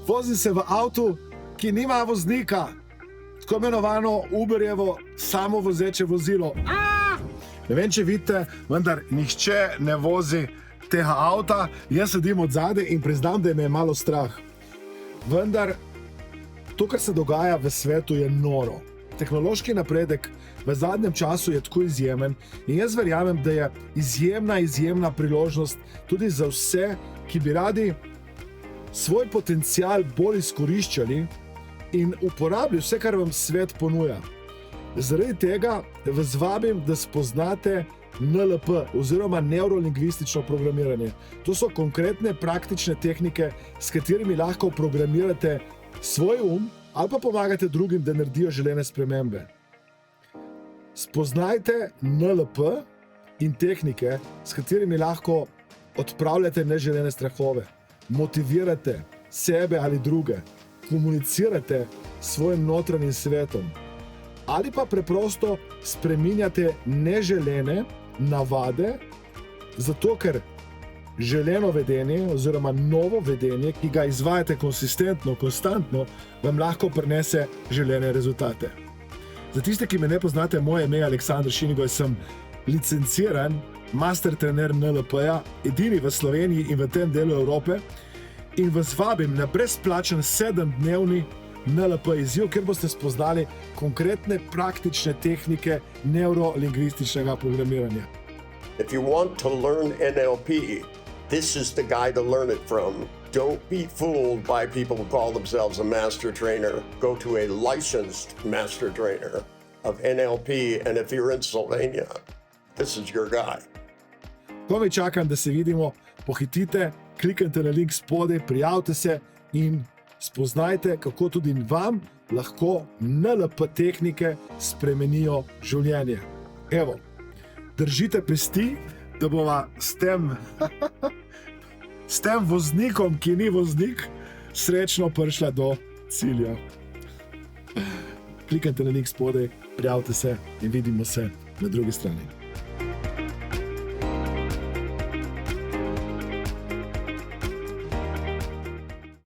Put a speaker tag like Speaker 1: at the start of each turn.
Speaker 1: Vozim se v avtu, ki nima voznika, tako imenovano Uberjevo samovozeče vozilo. Ne vem, če vidite, vendar nihče ne vozi tega avta. Jaz sedim od zadaj in priznam, da me je malo strah. Vendar to, kar se dogaja v svetu, je noro. Tehnološki napredek v zadnjem času je tako izjemen in jaz verjamem, da je izjemna priložnost tudi za vse, ki bi radi svoj potencial bolj izkoriščali in uporabili vse, kar vam svet ponuja. Zaradi tega vas vabim, da spoznate NLP oziroma neurolingvistično programiranje. To so konkretne praktične tehnike, s katerimi lahko programirate svoj ali pa pomagate drugim, da naredijo želene spremembe. Spoznajte NLP in tehnike, s katerimi lahko odpravljate neželene strahove, motivirate sebe ali druge, komunicirate s svojim notranjim svetom ali pa preprosto spreminjate neželene navade, zato ker želeno vedenje oziroma novo vedenje, ki ga izvajate konsistentno, konstantno, vam lahko prinese želene rezultate. Za tiste, ki me ne poznate, moje ime je Aleksander Šinigoj, sem licenciran master trener NLP-ja, edini v Sloveniji in v tem delu Evrope, in vas vabim na brezplačen 7-dnevni NLP izziv, kjer boste spoznali konkretne praktične tehnike neurolingvističnega programiranja.
Speaker 2: If you want to learn NLP, this is the guy to learn it from. Don't be fooled by people who call themselves a master trainer. Go to a licensed master trainer of NLP, and if you're in Slovenia, this is your guy.
Speaker 1: Komaj čakam, da se vidimo, pohitite, kliknite na link spodaj, prijavite se in spoznajte, kako tudi vam lahko NLP tehnike spremenijo življenje. Evo, držite pesti, da bova s tem voznikom, ki ni voznik, srečno prišla do cilja. Kliknite na link spodaj, prijavite se in vidimo se na drugi strani.